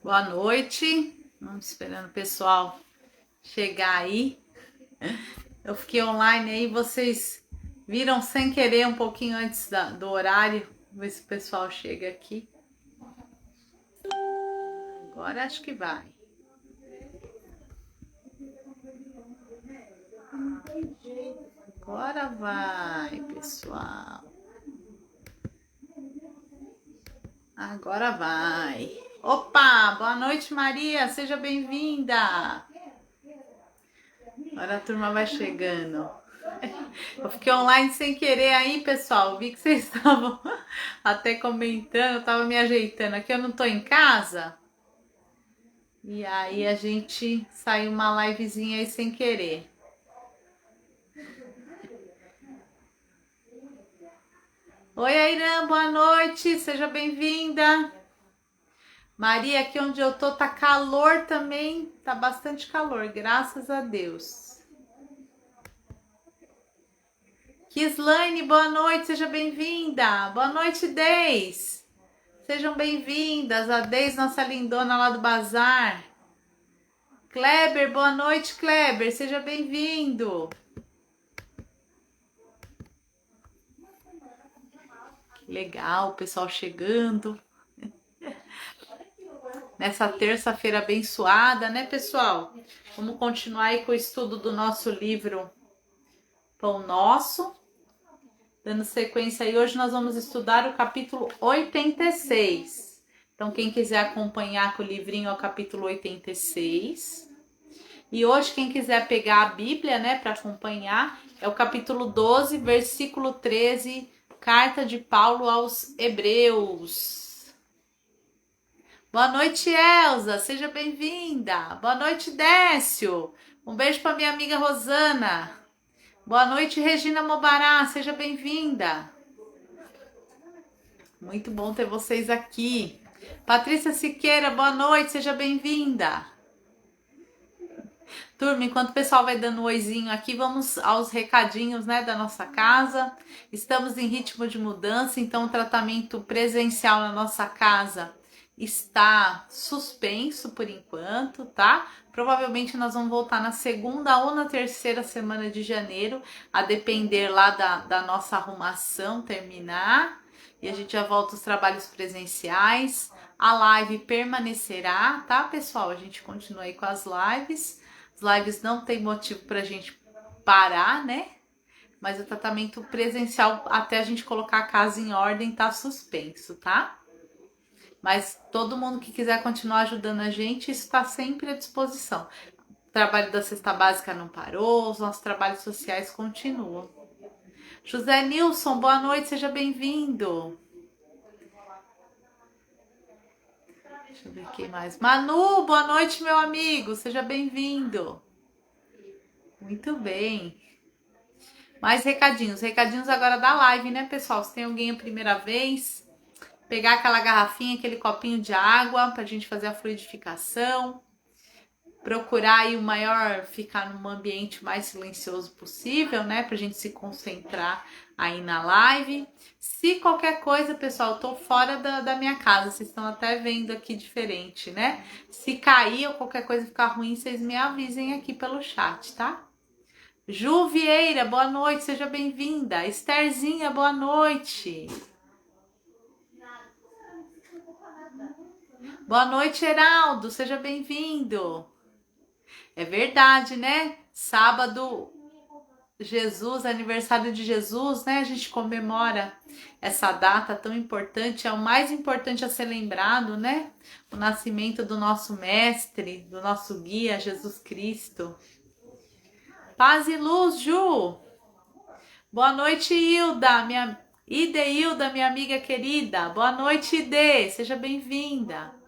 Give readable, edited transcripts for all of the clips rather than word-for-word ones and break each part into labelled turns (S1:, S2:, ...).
S1: Boa noite. Vamos esperando o pessoal chegar aí. Eu fiquei online aí, vocês viram sem querer um pouquinho antes do horário. Vamos ver se o pessoal chega aqui. Agora acho que vai. Agora vai, pessoal. Agora vai. Opa, boa noite, Maria. Seja bem-vinda. Agora a turma vai chegando. Eu fiquei online sem querer aí, pessoal. Vi que vocês estavam até comentando, eu tava me ajeitando aqui. Eu não tô em casa. E aí a gente saiu uma livezinha aí sem querer. Oi, Airã, boa noite. Seja bem-vinda. Maria, aqui onde eu tô tá calor também. Tá bastante calor, graças a Deus. Kislane, boa noite, seja bem-vinda. Boa noite, Deis. Sejam bem-vindas, a Deis, nossa lindona lá do bazar. Kleber, boa noite, Kleber, seja bem-vindo. Legal, o pessoal chegando. Nessa terça-feira abençoada, né, pessoal? Vamos continuar aí com o estudo do nosso livro Pão Nosso. Dando sequência aí, hoje nós vamos estudar o capítulo 86. Então, quem quiser acompanhar com o livrinho é o capítulo 86. E hoje, quem quiser pegar a Bíblia, né, para acompanhar, é o capítulo 12, versículo 13, carta de Paulo aos Hebreus. Boa noite, Elza, seja bem-vinda. Boa noite, Décio. Um beijo para minha amiga Rosana. Boa noite, Regina Mobará, seja bem-vinda. Muito bom ter vocês aqui. Patrícia Siqueira, boa noite, seja bem-vinda. Turma, enquanto o pessoal vai dando um oizinho aqui, vamos aos recadinhos, né, da nossa casa. Estamos em ritmo de mudança, então o tratamento presencial na nossa casa está suspenso por enquanto, tá? Provavelmente nós vamos voltar na segunda ou na terceira semana de janeiro, a depender lá da nossa arrumação terminar. E a gente já volta aos trabalhos presenciais. A live permanecerá, tá, pessoal? A gente continua aí com as lives. As lives não tem motivo pra gente parar, né? Mas o tratamento presencial, até a gente colocar a casa em ordem, tá suspenso, tá? Mas todo mundo que quiser continuar ajudando a gente, isso está sempre à disposição. O trabalho da cesta básica não parou, os nossos trabalhos sociais continuam. José Nilson, boa noite, seja bem-vindo. Deixa eu ver quem mais. Manu, boa noite, meu amigo, seja bem-vindo. Muito bem. Mais recadinhos. Recadinhos agora da live, né, pessoal? Se tem alguém a primeira vez, pegar aquela garrafinha, aquele copinho de água pra gente fazer a fluidificação. Procurar aí o maior, ficar num ambiente mais silencioso possível, né? Pra gente se concentrar aí na live. Se qualquer coisa, pessoal, eu tô fora da minha casa, vocês estão até vendo aqui diferente, né? Se cair ou qualquer coisa ficar ruim, vocês me avisem aqui pelo chat, tá? Ju Vieira, boa noite, seja bem-vinda. Estherzinha, boa noite. Boa noite, Heraldo, seja bem-vindo. É verdade, né? Sábado, Jesus, aniversário de Jesus, né? A gente comemora essa data tão importante, é o mais importante a ser lembrado, né? O nascimento do nosso mestre, do nosso guia, Jesus Cristo. Paz e luz, Ju. Boa noite, Hilda, minha amiga querida. Boa noite, Ide, seja bem-vinda.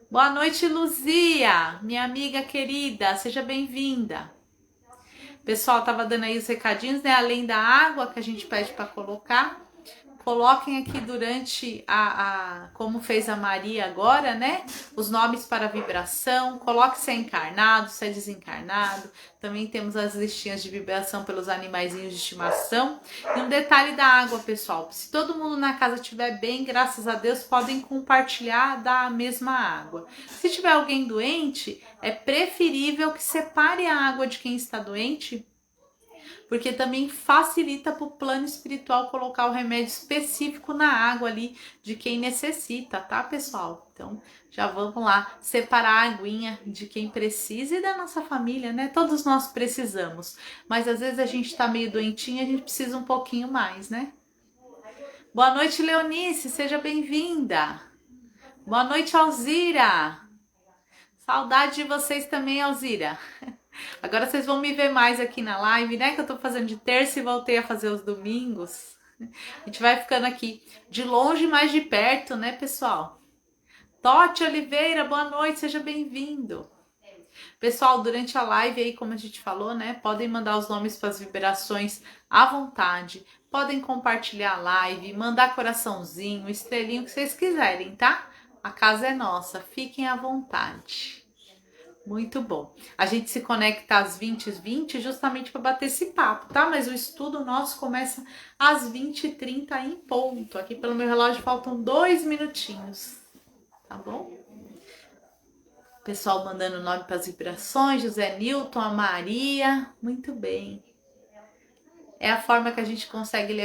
S1: Boa noite, Luzia, minha amiga querida, seja bem-vinda. Pessoal, tava dando aí os recadinhos, né? Além da água que a gente pede para colocar, coloquem aqui durante como fez a Maria agora, né? Os nomes para vibração. Coloque se é encarnado, se é desencarnado. Também temos as listinhas de vibração pelos animaizinhos de estimação. E um detalhe da água, pessoal. Se todo mundo na casa estiver bem, graças a Deus, podem compartilhar da mesma água. Se tiver alguém doente, é preferível que separe a água de quem está doente, porque também facilita para o plano espiritual colocar o remédio específico na água ali de quem necessita, tá, pessoal? Então, já vamos lá separar a aguinha de quem precisa e da nossa família, né? Todos nós precisamos, mas às vezes a gente tá meio doentinho, a gente precisa um pouquinho mais, né? Boa noite, Leonice, seja bem-vinda. Boa noite, Alzira. Saudade de vocês também, Alzira. Agora vocês vão me ver mais aqui na live, né? Que eu tô fazendo de terça e voltei a fazer os domingos. A gente vai ficando aqui de longe, mais de perto, né, pessoal? Totti Oliveira, boa noite, seja bem-vindo. Pessoal, durante a live aí, como a gente falou, né? Podem mandar os nomes para as vibrações à vontade. Podem compartilhar a live, mandar coraçãozinho, estrelinho, o que vocês quiserem, tá? A casa é nossa, fiquem à vontade. Muito bom. A gente se conecta às 20h20 justamente para bater esse papo, tá? Mas o estudo nosso começa às 20h30 em ponto. Aqui pelo meu relógio faltam 2 minutinhos, tá bom? Pessoal mandando nome para as vibrações, José Newton, a Maria, muito bem. É a forma que a gente consegue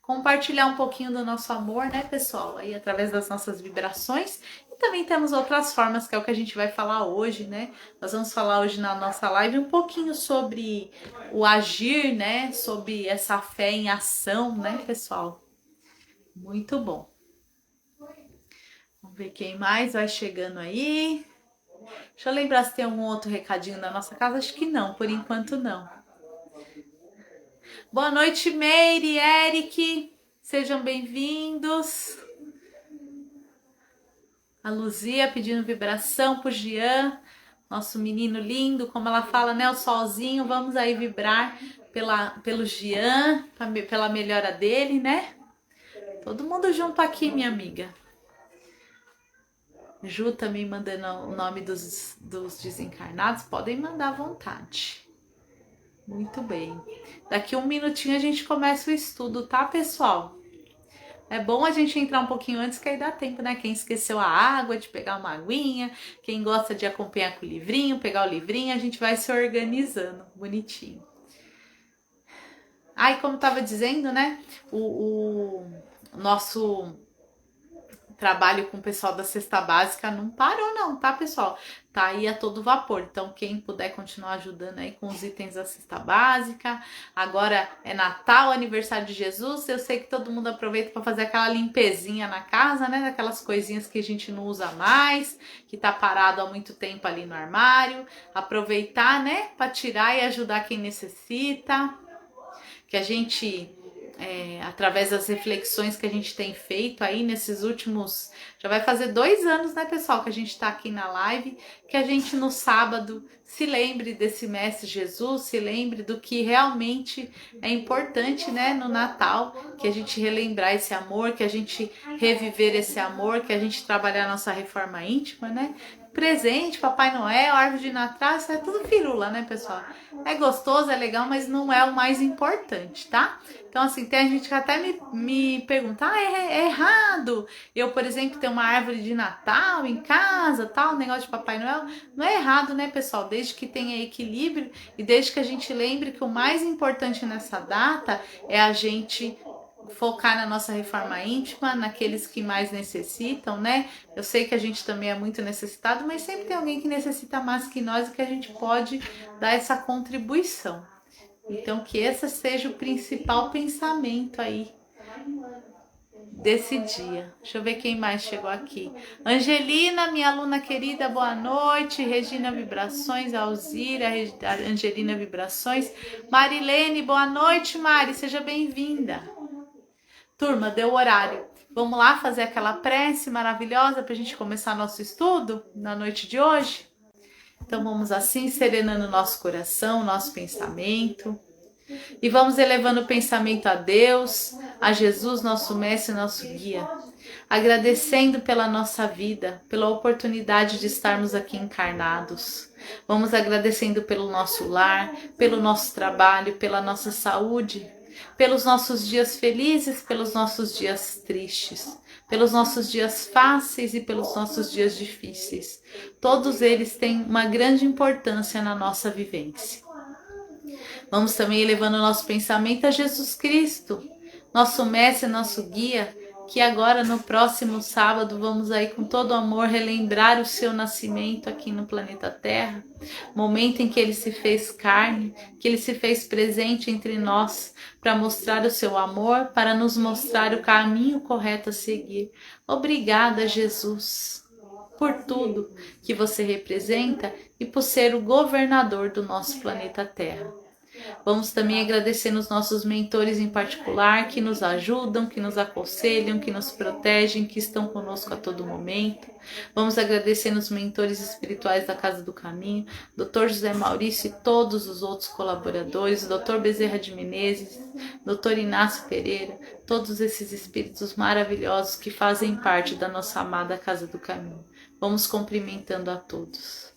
S1: compartilhar um pouquinho do nosso amor, né, pessoal? Aí através das nossas vibrações. E também temos outras formas, que é o que a gente vai falar hoje, né? Nós vamos falar hoje na nossa live um pouquinho sobre o agir, né? Sobre essa fé em ação, né, pessoal? Muito bom. Vamos ver quem mais vai chegando aí. Deixa eu lembrar se tem algum outro recadinho da nossa casa. Acho que não, por enquanto não. Boa noite, Meire, Eric. Sejam bem-vindos. A Luzia pedindo vibração pro Jean, nosso menino lindo, como ela fala, né? O solzinho. Vamos aí vibrar pelo Jean, pela melhora dele, né? Todo mundo junto aqui, minha amiga. Ju também mandando o nome dos desencarnados. Podem mandar à vontade. Muito bem. Daqui 1 minutinho a gente começa o estudo, tá, pessoal? É bom a gente entrar um pouquinho antes, que aí dá tempo, né? Quem esqueceu a água, de pegar uma aguinha, quem gosta de acompanhar com o livrinho, pegar o livrinho, a gente vai se organizando, bonitinho. Aí, como tava dizendo, né? O nosso trabalho com o pessoal da cesta básica não parou não, tá, pessoal? Tá aí a todo vapor. Então, quem puder continuar ajudando aí com os itens da cesta básica. Agora é Natal, aniversário de Jesus. Eu sei que todo mundo aproveita para fazer aquela limpezinha na casa, né? Daquelas coisinhas que a gente não usa mais, que tá parado há muito tempo ali no armário. Aproveitar, né? Para tirar e ajudar quem necessita. Que a gente... através das reflexões que a gente tem feito aí nesses últimos... Já vai fazer 2 anos, né, pessoal, que a gente tá aqui na live, que a gente no sábado se lembre desse Mestre Jesus, se lembre do que realmente é importante, né, no Natal, que a gente relembrar esse amor, que a gente reviver esse amor, que a gente trabalhar a nossa reforma íntima, né? Presente, Papai Noel, árvore de Natal, isso é tudo firula, né, pessoal? É gostoso, é legal, mas não é o mais importante, tá? Então, assim, tem gente que até me pergunta, é errado eu, por exemplo, ter uma árvore de Natal em casa, tal, negócio de Papai Noel. Não é errado, né, pessoal? Desde que tenha equilíbrio e desde que a gente lembre que o mais importante nessa data é a gente focar na nossa reforma íntima, naqueles que mais necessitam, né? Eu sei que a gente também é muito necessitado, mas sempre tem alguém que necessita mais que nós e que a gente pode dar essa contribuição. Então, que esse seja o principal pensamento aí desse dia. Deixa eu ver quem mais chegou aqui. Angelina, minha aluna querida, boa noite. Regina Vibrações, Alzira, Angelina Vibrações. Marilene, boa noite, Mari, seja bem-vinda. Turma, deu o horário. Vamos lá fazer aquela prece maravilhosa para a gente começar nosso estudo na noite de hoje? Então vamos assim, serenando nosso coração, nosso pensamento. E vamos elevando o pensamento a Deus, a Jesus, nosso mestre, nosso guia, agradecendo pela nossa vida, pela oportunidade de estarmos aqui encarnados. Vamos agradecendo pelo nosso lar, pelo nosso trabalho, pela nossa saúde, pelos nossos dias felizes, pelos nossos dias tristes, pelos nossos dias fáceis e pelos nossos dias difíceis. Todos eles têm uma grande importância na nossa vivência. Vamos também elevando o nosso pensamento a Jesus Cristo, nosso mestre, nosso guia, que agora no próximo sábado vamos aí com todo amor relembrar o seu nascimento aqui no planeta Terra, momento em que ele se fez carne, que ele se fez presente entre nós para mostrar o seu amor, para nos mostrar o caminho correto a seguir. Obrigada, Jesus, por tudo que você representa e por ser o governador do nosso planeta Terra. Vamos também agradecer os nossos mentores em particular, que nos ajudam, que nos aconselham, que nos protegem, que estão conosco a todo momento. Vamos agradecer os mentores espirituais da Casa do Caminho, Dr. José Maurício e todos os outros colaboradores, Dr. Bezerra de Menezes, Dr. Inácio Pereira, todos esses espíritos maravilhosos que fazem parte da nossa amada Casa do Caminho. Vamos cumprimentando a todos.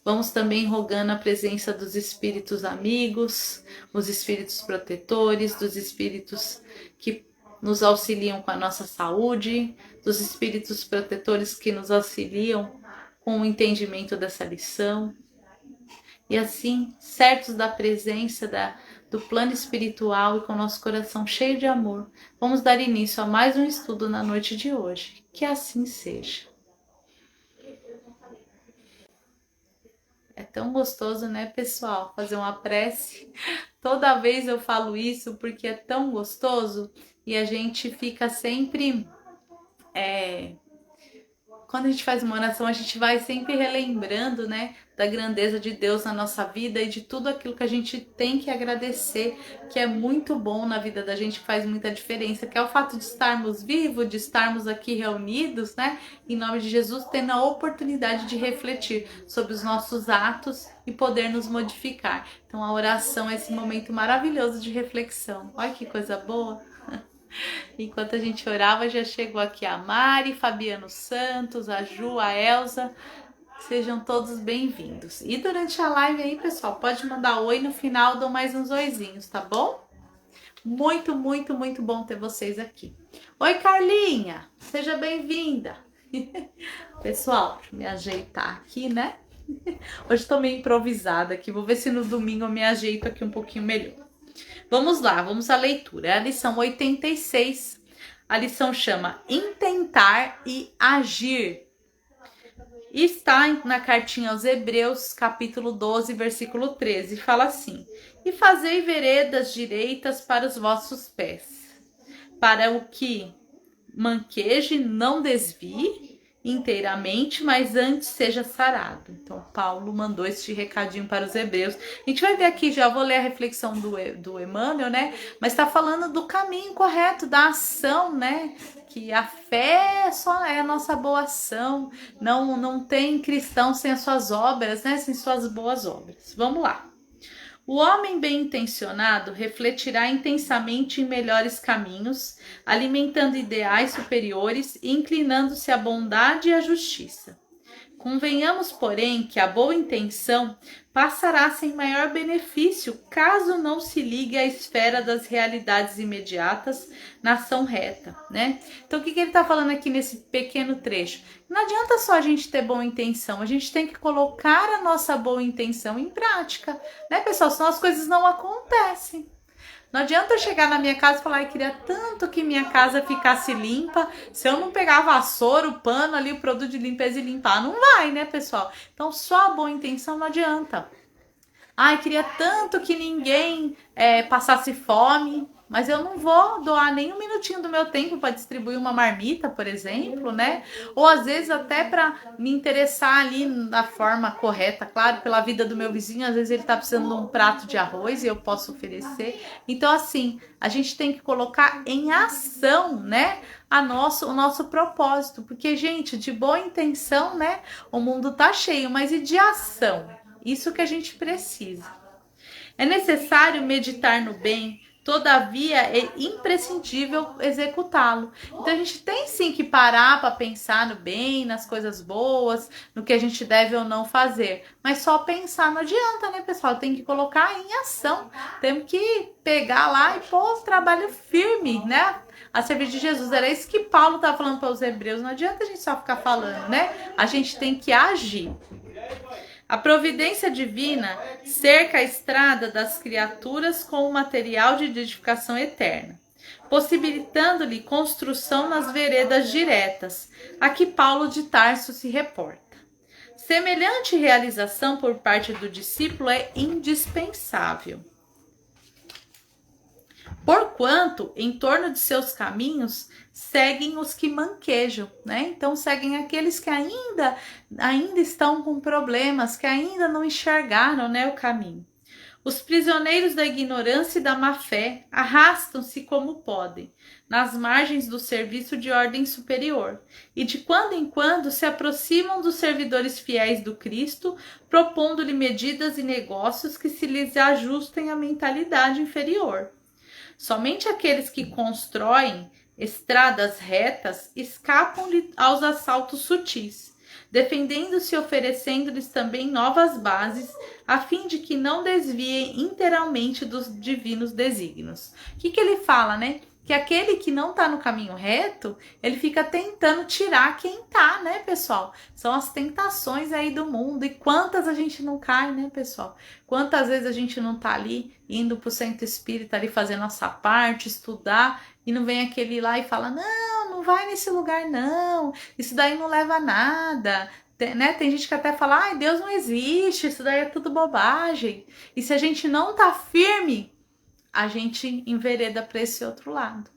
S1: Vamos também rogando a presença dos espíritos amigos, os espíritos protetores, dos espíritos que nos auxiliam com a nossa saúde, dos espíritos protetores que nos auxiliam com o entendimento dessa lição. E assim, certos da presença do plano espiritual e com nosso coração cheio de amor, vamos dar início a mais um estudo na noite de hoje. Que assim seja. É tão gostoso, né, pessoal, fazer uma prece. Toda vez eu falo isso porque é tão gostoso e a gente fica sempre... Quando a gente faz uma oração, a gente vai sempre relembrando, né, da grandeza de Deus na nossa vida e de tudo aquilo que a gente tem que agradecer, que é muito bom na vida da gente, que faz muita diferença, que é o fato de estarmos vivos, de estarmos aqui reunidos, né, em nome de Jesus, tendo a oportunidade de refletir sobre os nossos atos e poder nos modificar. Então a oração é esse momento maravilhoso de reflexão. Olha que coisa boa! Enquanto a gente orava, já chegou aqui a Mari, Fabiano Santos, a Ju, a Elza. Sejam todos bem-vindos. E durante a live aí, pessoal, pode mandar oi, no final dou mais uns oizinhos, tá bom? Muito, muito, muito bom ter vocês aqui. Oi, Carlinha, seja bem-vinda. Pessoal, deixa eu me ajeitar aqui, né? Hoje tô meio improvisada aqui, vou ver se no domingo eu me ajeito aqui um pouquinho melhor. Vamos lá, vamos à leitura. É a lição 86. A lição chama Intentar e Agir. E está na cartinha aos Hebreus, capítulo 12, versículo 13. Fala assim: E fazei veredas direitas para os vossos pés, para o que manqueje não desvie inteiramente, mas antes seja sarado. Então Paulo mandou este recadinho para os hebreus. A gente vai ver aqui, já vou ler a reflexão do Emmanuel, né? Mas está falando do caminho correto, da ação, né? Que a fé só é a nossa boa ação. Não tem cristão sem as suas obras, né? Sem suas boas obras. Vamos lá. O homem bem-intencionado refletirá intensamente em melhores caminhos, alimentando ideais superiores e inclinando-se à bondade e à justiça. Convenhamos, porém, que a boa intenção passará sem maior benefício caso não se ligue à esfera das realidades imediatas na ação reta, né? Então, o que ele está falando aqui nesse pequeno trecho? Não adianta só a gente ter boa intenção, a gente tem que colocar a nossa boa intenção em prática, né, pessoal? Senão as coisas não acontecem. Não adianta eu chegar na minha casa e falar, eu queria tanto que minha casa ficasse limpa. Se eu não pegar a vassoura, o pano ali, o produto de limpeza e limpar, não vai, né, pessoal? Então, só a boa intenção não adianta. Ai, queria tanto que ninguém passasse fome, mas eu não vou doar nem um minutinho do meu tempo para distribuir uma marmita, por exemplo, né? Ou às vezes até para me interessar ali da forma correta, claro, pela vida do meu vizinho, às vezes ele tá precisando de um prato de arroz e eu posso oferecer. Então, assim, a gente tem que colocar em ação, né, o nosso propósito, porque, gente, de boa intenção, né, o mundo tá cheio, mas e de ação? Isso que a gente precisa. É necessário meditar no bem, todavia é imprescindível executá-lo. Então a gente tem sim que parar para pensar no bem, nas coisas boas, no que a gente deve ou não fazer. Mas só pensar não adianta, né, pessoal? Tem que colocar em ação. Temos que pegar lá e pôr o trabalho firme, né? A serviço de Jesus. Era isso que Paulo estava falando para os hebreus. Não adianta a gente só ficar falando, né? A gente tem que agir. A providência divina cerca a estrada das criaturas com o material de edificação eterna, possibilitando-lhe construção nas veredas diretas, a que Paulo de Tarso se reporta. Semelhante realização por parte do discípulo é indispensável. Porquanto, em torno de seus caminhos, seguem os que manquejam, né? Então, seguem aqueles que ainda estão com problemas, que ainda não enxergaram, né, o caminho. Os prisioneiros da ignorância e da má-fé arrastam-se como podem, nas margens do serviço de ordem superior, e de quando em quando se aproximam dos servidores fiéis do Cristo, propondo-lhe medidas e negócios que se lhes ajustem à mentalidade inferior. Somente aqueles que constroem estradas retas escapam-lhe aos assaltos sutis, defendendo-se e oferecendo-lhes também novas bases, a fim de que não desviem inteiramente dos divinos desígnios. O que ele fala, né? Que aquele que não tá no caminho reto, ele fica tentando tirar quem tá, né, pessoal? São as tentações aí do mundo. E quantas a gente não cai, né, pessoal? Quantas vezes a gente não tá ali, indo pro centro espírita, ali fazer nossa parte, estudar, e não vem aquele lá e fala, não vai nesse lugar não, isso daí não leva a nada, né? Tem gente que até fala, ai, Deus não existe, isso daí é tudo bobagem. E se a gente não tá firme, a gente envereda para esse outro lado.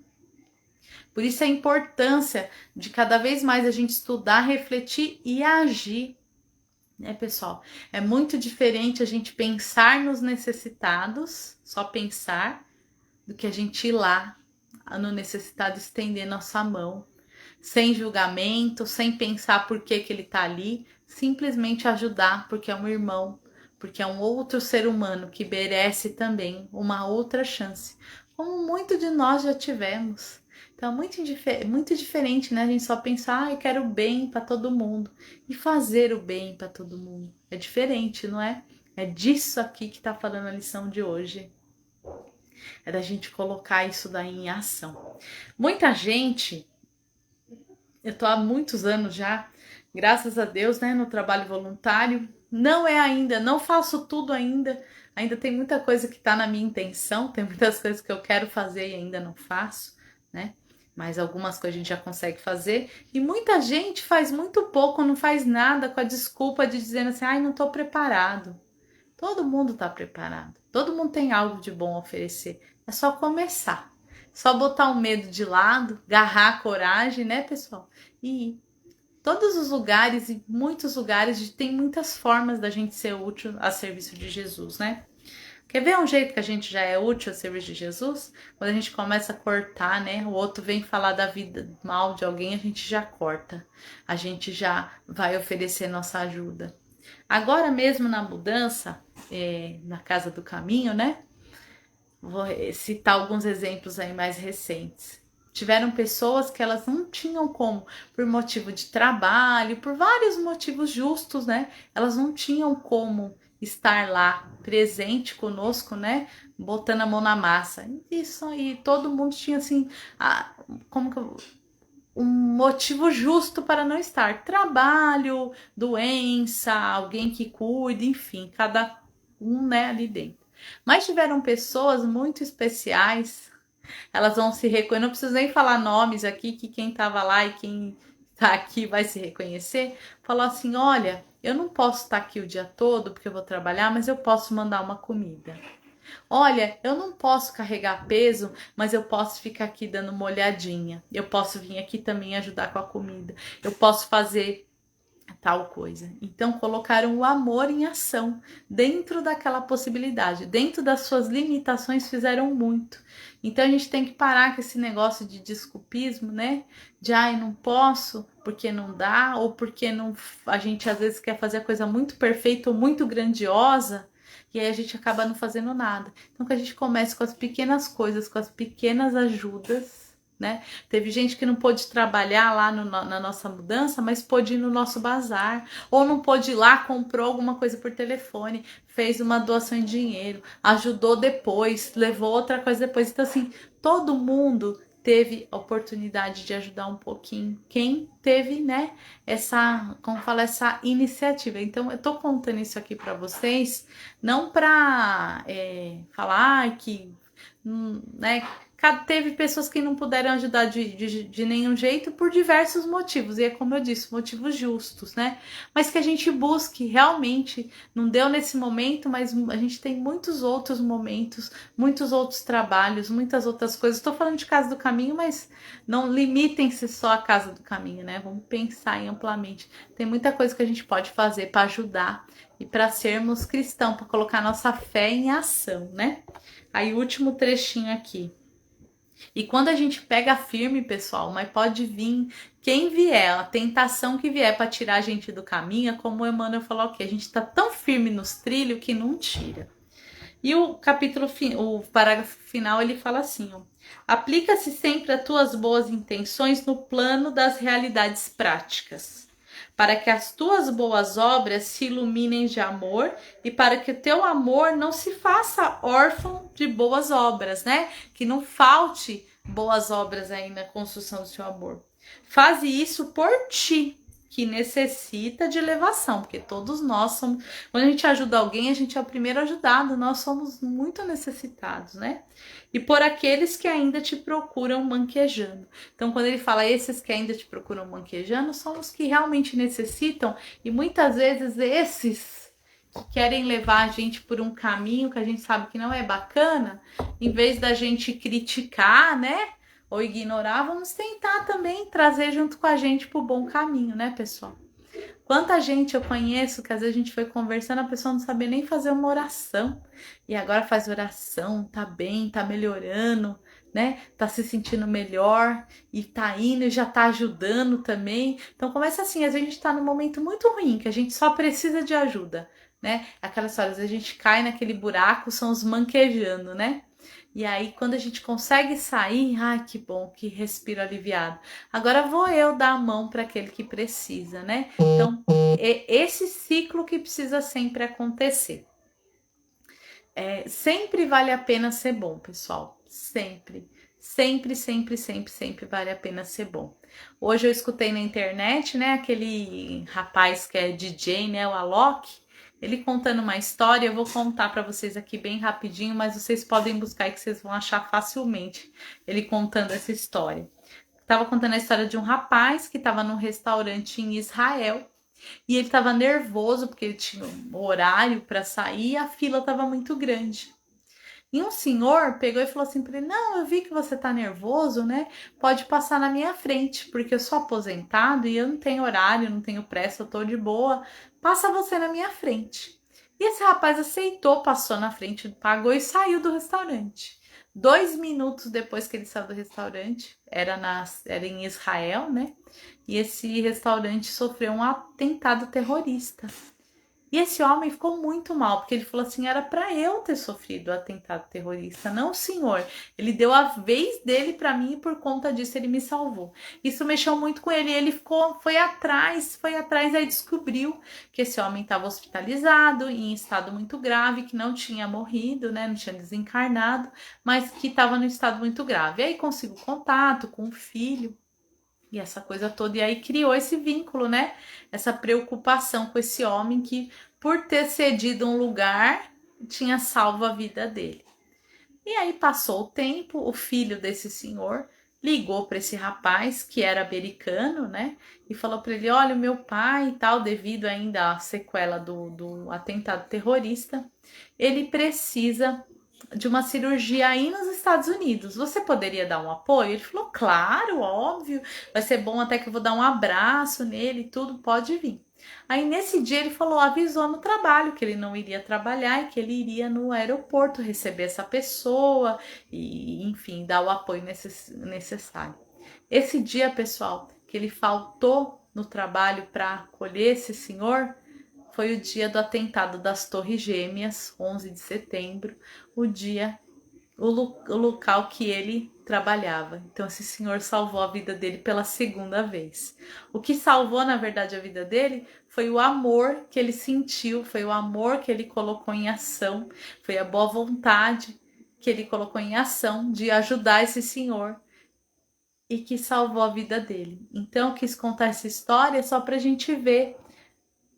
S1: Por isso a importância de cada vez mais a gente estudar, refletir e agir, né, pessoal? É muito diferente a gente pensar nos necessitados, só pensar, do que a gente ir lá no necessitado estender nossa mão, sem julgamento, sem pensar por que ele tá ali, simplesmente ajudar porque é um irmão, porque é um outro ser humano que merece também uma outra chance, como muito de nós já tivemos. Então, muito diferente, né? A gente só pensar, eu quero o bem para todo mundo e fazer o bem para todo mundo. É diferente, não é? É disso aqui que tá falando a lição de hoje. É da gente colocar isso daí em ação. Muita gente, eu tô há muitos anos já, graças a Deus, né, no trabalho voluntário. Não é ainda, não faço tudo ainda. Ainda tem muita coisa que tá na minha intenção, tem muitas coisas que eu quero fazer e ainda não faço, né? Mas algumas coisas a gente já consegue fazer. E muita gente faz muito pouco, não faz nada com a desculpa de dizer assim, ai, não tô preparado. Todo mundo tá preparado. Todo mundo tem algo de bom a oferecer. É só começar. Só botar o medo de lado, agarrar a coragem, né, pessoal? E ir. Todos os lugares e muitos lugares tem muitas formas da gente ser útil a serviço de Jesus, né? Quer ver um jeito que a gente já é útil a serviço de Jesus? Quando a gente começa a cortar, né? O outro vem falar da vida mal de alguém, a gente já corta. A gente já vai oferecer nossa ajuda. Agora mesmo na mudança, na Casa do Caminho, né? Vou citar alguns exemplos aí mais recentes. Tiveram pessoas que elas não tinham como, por motivo de trabalho, por vários motivos justos, né? Elas não tinham como estar lá presente conosco, né? Botando a mão na massa. Isso aí, todo mundo tinha assim, como que um motivo justo para não estar. Trabalho, doença, alguém que cuide, enfim, cada um, né, ali dentro. Mas tiveram pessoas muito especiais, elas vão se reconhecer, não preciso nem falar nomes aqui, que quem estava lá e quem está aqui vai se reconhecer, falou assim, olha, eu não posso estar aqui o dia todo porque eu vou trabalhar, mas eu posso mandar uma comida. Olha, eu não posso carregar peso, mas eu posso ficar aqui dando uma olhadinha. Eu posso vir aqui também ajudar com a comida. Eu posso fazer tal coisa. Então colocaram o amor em ação dentro daquela possibilidade, dentro das suas limitações fizeram muito. Então a gente tem que parar com esse negócio de desculpismo, né? De ai, não posso, porque não dá, ou porque não, a gente às vezes quer fazer a coisa muito perfeita ou muito grandiosa e aí a gente acaba não fazendo nada. Então que a gente comece com as pequenas coisas, com as pequenas ajudas, né? Teve gente que não pôde trabalhar lá na nossa mudança, mas pôde ir no nosso bazar, ou não pôde ir lá, comprou alguma coisa por telefone, fez uma doação em dinheiro, ajudou depois, levou outra coisa depois. Então assim, todo mundo teve a oportunidade de ajudar um pouquinho. Quem teve, né, essa, como fala, essa iniciativa. Então, eu tô contando isso aqui para vocês, não para falar que, né, teve pessoas que não puderam ajudar de nenhum jeito por diversos motivos, e é como eu disse, motivos justos, né? Mas que a gente busque realmente, não deu nesse momento, mas a gente tem muitos outros momentos, muitos outros trabalhos, muitas outras coisas. Estou falando de Casa do Caminho, mas não limitem-se só à Casa do Caminho, né? Vamos pensar em amplamente. Tem muita coisa que a gente pode fazer para ajudar e para sermos cristãos, para colocar nossa fé em ação, né? Aí, o último trechinho aqui. E quando a gente pega firme, pessoal, mas pode vir quem vier, a tentação que vier para tirar a gente do caminho, é como o Emmanuel falou aqui, a gente tá tão firme nos trilhos que não tira. E o capítulo, o parágrafo final, ele fala assim, ó: aplica-se sempre as tuas boas intenções no plano das realidades práticas, para que as tuas boas obras se iluminem de amor e para que o teu amor não se faça órfão de boas obras, né? Que não falte boas obras aí na construção do seu amor. Faze isso por ti, que necessita de elevação, porque todos nós somos, quando a gente ajuda alguém, a gente é o primeiro ajudado, nós somos muito necessitados, né? E por aqueles que ainda te procuram manquejando. Então, quando ele fala esses que ainda te procuram manquejando, são os que realmente necessitam, e muitas vezes esses que querem levar a gente por um caminho que a gente sabe que não é bacana, em vez da gente criticar, né? Ou ignorar, vamos tentar também trazer junto com a gente pro bom caminho, né, pessoal? Quanta gente eu conheço que às vezes a gente foi conversando, a pessoa não sabia nem fazer uma oração, e agora faz oração, tá bem, tá melhorando, né? Tá se sentindo melhor, e tá indo e já tá ajudando também. Então começa assim, às vezes a gente tá num momento muito ruim, que a gente só precisa de ajuda, né? Aquela história, às vezes a gente cai naquele buraco, são os manquejando, né? E aí, quando a gente consegue sair, ai, que bom, que respiro aliviado. Agora vou eu dar a mão para aquele que precisa, né? Então, é esse ciclo que precisa sempre acontecer. Sempre vale a pena ser bom, pessoal. Sempre. Sempre, sempre, sempre, sempre vale a pena ser bom. Hoje eu escutei na internet, né, aquele rapaz que é DJ, né, o Alok, ele contando uma história. Eu vou contar para vocês aqui bem rapidinho, mas vocês podem buscar aí que vocês vão achar facilmente ele contando essa história. Tava contando a história de um rapaz que estava num restaurante em Israel e ele estava nervoso porque ele tinha um horário para sair e a fila estava muito grande. E um senhor pegou e falou assim para ele: não, eu vi que você tá nervoso, né? Pode passar na minha frente, porque eu sou aposentado e eu não tenho horário, não tenho pressa, eu tô de boa. Passa você na minha frente. E esse rapaz aceitou, passou na frente, pagou e saiu do restaurante. 2 minutos depois que ele saiu do restaurante, era em Israel, né? E esse restaurante sofreu um atentado terrorista. E esse homem ficou muito mal, porque ele falou assim: era para eu ter sofrido o atentado terrorista, não o senhor. Ele deu a vez dele para mim e por conta disso ele me salvou. Isso mexeu muito com ele. Ele foi atrás, aí descobriu que esse homem estava hospitalizado, em estado muito grave, que não tinha morrido, né, não tinha desencarnado, mas que estava no estado muito grave. E aí conseguiu contato com o filho. E essa coisa toda, e aí criou esse vínculo, né? Essa preocupação com esse homem que, por ter cedido um lugar, tinha salvo a vida dele. E aí passou o tempo, o filho desse senhor ligou para esse rapaz, que era americano, né? E falou para ele: olha, o meu pai e tal, devido ainda à sequela do atentado terrorista, ele precisa de uma cirurgia aí nos Estados Unidos. Você poderia dar um apoio? Ele falou: claro, óbvio, vai ser bom, até que eu vou dar um abraço nele e tudo, pode vir. Aí nesse dia ele falou, avisou no trabalho que ele não iria trabalhar e que ele iria no aeroporto receber essa pessoa e, enfim, dar o apoio necessário. Esse dia, pessoal, que ele faltou no trabalho para acolher esse senhor, foi o dia do atentado das Torres Gêmeas, 11 de setembro, o local que ele trabalhava. Então esse senhor salvou a vida dele pela segunda vez. O que salvou, na verdade, a vida dele foi o amor que ele sentiu, foi o amor que ele colocou em ação, foi a boa vontade que ele colocou em ação de ajudar esse senhor e que salvou a vida dele. Então eu quis contar essa história só para a gente ver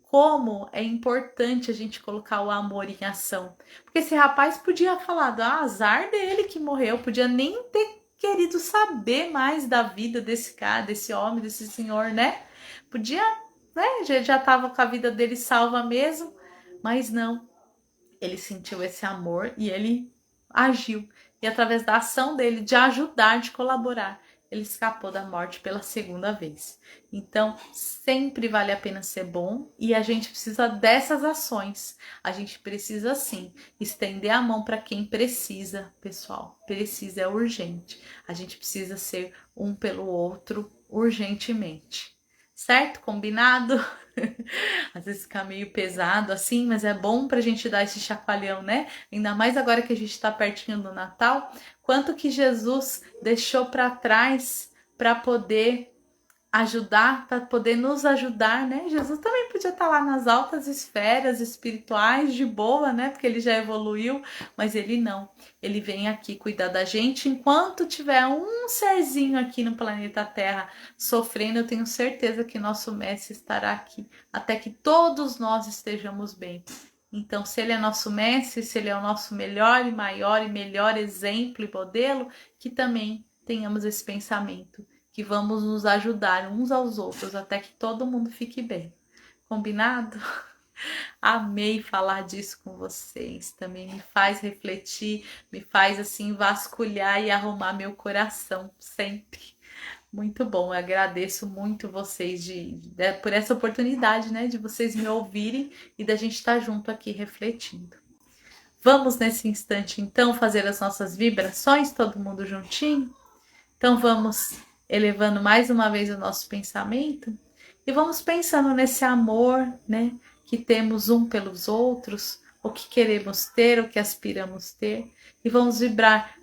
S1: como é importante a gente colocar o amor em ação. Porque esse rapaz podia falar do azar dele que morreu, podia nem ter querido saber mais da vida desse cara, desse homem, desse senhor, né? Podia, né? Já tava com a vida dele salva mesmo, mas não. Ele sentiu esse amor e ele agiu. E através da ação dele, de ajudar, de colaborar, ele escapou da morte pela segunda vez. Então, sempre vale a pena ser bom e a gente precisa dessas ações. A gente precisa, sim, estender a mão para quem precisa, pessoal. Precisa, é urgente. A gente precisa ser um pelo outro urgentemente. Certo? Combinado? Às vezes fica meio pesado assim, mas é bom pra gente dar esse chacoalhão, né? Ainda mais agora que a gente tá pertinho do Natal, quanto que Jesus deixou para trás para poder ajudar, para poder nos ajudar, né? Jesus também podia estar lá nas altas esferas espirituais de boa, né? Porque ele já evoluiu, mas ele não. Ele vem aqui cuidar da gente enquanto tiver um serzinho aqui no planeta Terra sofrendo, eu tenho certeza que nosso mestre estará aqui até que todos nós estejamos bem. Então, se ele é nosso mestre, se ele é o nosso melhor e maior e melhor exemplo e modelo, que também tenhamos esse pensamento, que vamos nos ajudar uns aos outros até que todo mundo fique bem. Combinado? Amei falar disso com vocês. Também me faz refletir, me faz assim vasculhar e arrumar meu coração sempre. Muito bom, eu agradeço muito vocês por essa oportunidade, né, de vocês me ouvirem e da gente estar junto aqui refletindo. Vamos nesse instante, então, fazer as nossas vibrações, todo mundo juntinho? Então, vamos elevando mais uma vez o nosso pensamento e vamos pensando nesse amor, né, que temos um pelos outros, o que queremos ter, o que aspiramos ter, e vamos vibrar.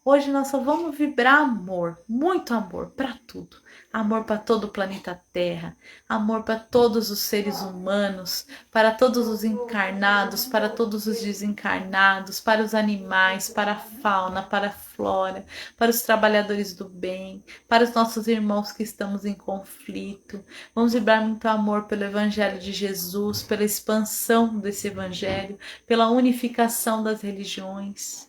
S1: Hoje nós só vamos vibrar amor, muito amor para tudo. Amor para todo o planeta Terra, amor para todos os seres humanos, para todos os encarnados, para todos os desencarnados, para os animais, para a fauna, para a flora, para os trabalhadores do bem, para os nossos irmãos que estamos em conflito. Vamos vibrar muito amor pelo Evangelho de Jesus, pela expansão desse Evangelho, pela unificação das religiões.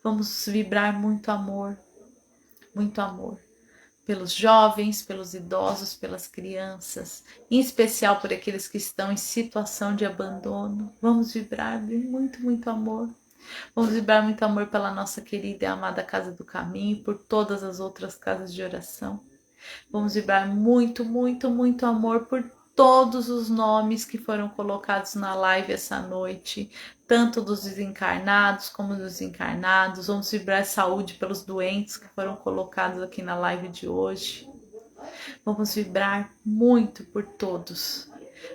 S1: Vamos vibrar muito amor pelos jovens, pelos idosos, pelas crianças, em especial por aqueles que estão em situação de abandono. Vamos vibrar muito, muito amor. Vamos vibrar muito amor pela nossa querida e amada Casa do Caminho e por todas as outras casas de oração. Vamos vibrar muito, muito, muito amor por todos os nomes que foram colocados na live essa noite, tanto dos desencarnados como dos encarnados. Vamos vibrar saúde pelos doentes que foram colocados aqui na live de hoje. Vamos vibrar muito por todos.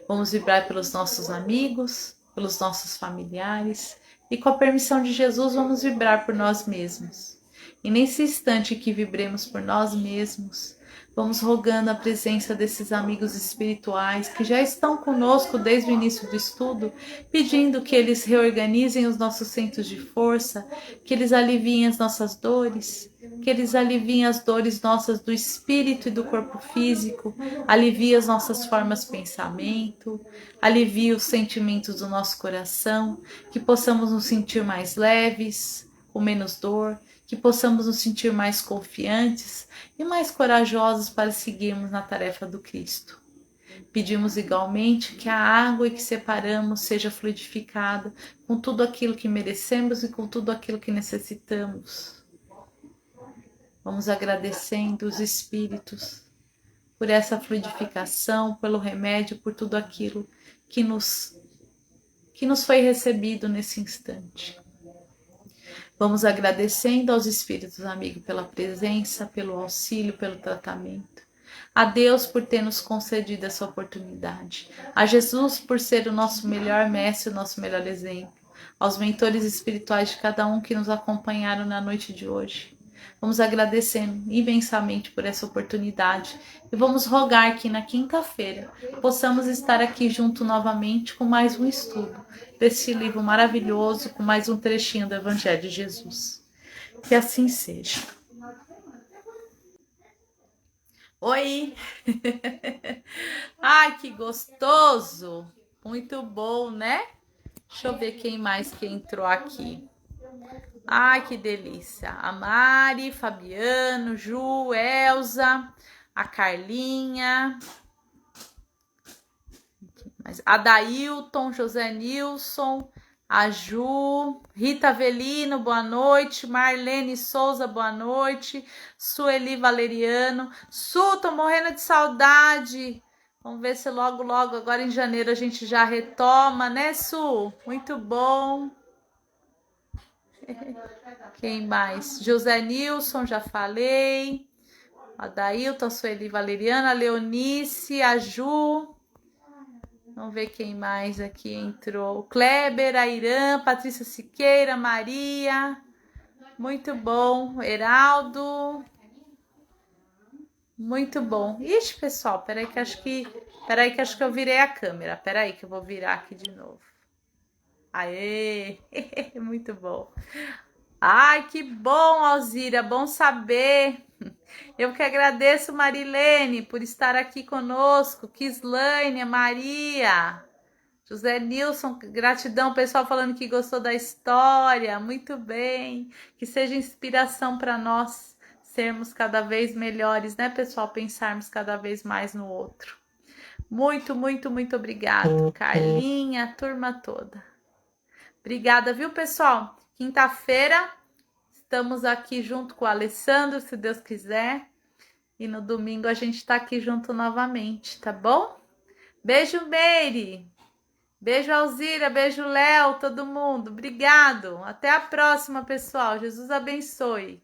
S1: Vamos vibrar pelos nossos amigos, pelos nossos familiares e, com a permissão de Jesus, vamos vibrar por nós mesmos. E nesse instante que vibremos por nós mesmos, vamos rogando a presença desses amigos espirituais que já estão conosco desde o início do estudo, pedindo que eles reorganizem os nossos centros de força, que eles aliviem as nossas dores, que eles aliviem as dores nossas do espírito e do corpo físico, aliviem as nossas formas de pensamento, aliviem os sentimentos do nosso coração, que possamos nos sentir mais leves, com menos dor, que possamos nos sentir mais confiantes e mais corajosos para seguirmos na tarefa do Cristo. Pedimos igualmente que a água que separamos seja fluidificada com tudo aquilo que merecemos e com tudo aquilo que necessitamos. Vamos agradecendo os Espíritos por essa fluidificação, pelo remédio, por tudo aquilo que nos foi recebido nesse instante. Vamos agradecendo aos Espíritos amigos pela presença, pelo auxílio, pelo tratamento. A Deus por ter nos concedido essa oportunidade. A Jesus por ser o nosso melhor mestre, o nosso melhor exemplo. Aos mentores espirituais de cada um que nos acompanharam na noite de hoje. Vamos agradecendo imensamente por essa oportunidade e vamos rogar que na quinta-feira possamos estar aqui junto novamente com mais um estudo desse livro maravilhoso, com mais um trechinho do Evangelho de Jesus. Que assim seja. Oi! Ai, que gostoso! Muito bom, né? Deixa eu ver quem mais que entrou aqui. Ai, que delícia! A Mari, Fabiano, Ju, Elza, a Carlinha, a Dailton, José Nilson, a Ju, Rita Avelino, boa noite, Marlene Souza, boa noite, Sueli Valeriano, Su, tô morrendo de saudade. Vamos ver se logo, agora em janeiro a gente já retoma, né, Su? Muito bom. Quem mais? José Nilson, já falei. A Dailton, a Sueli Valeriana, a Leonice, a Ju. Vamos ver quem mais aqui entrou. Kleber, a Irã, Patrícia Siqueira, Maria. Muito bom. Heraldo. Muito bom. Ixi, pessoal, peraí que acho que eu virei a câmera. Peraí que eu vou virar aqui de novo. Aê! Muito bom. Ai, que bom, Alzira, bom saber. Eu que agradeço, Marilene, por estar aqui conosco. Kislane, Maria, José Nilson, gratidão, pessoal falando que gostou da história. Muito bem. Que seja inspiração para nós sermos cada vez melhores, né, pessoal? Pensarmos cada vez mais no outro. Muito, muito, muito obrigado, Carlinha, turma toda. Obrigada, viu, pessoal? Quinta-feira estamos aqui junto com o Alessandro, se Deus quiser. E no domingo a gente tá aqui junto novamente, tá bom? Beijo, Meire. Beijo, Alzira. Beijo, Léo, todo mundo. Obrigado. Até a próxima, pessoal. Jesus abençoe.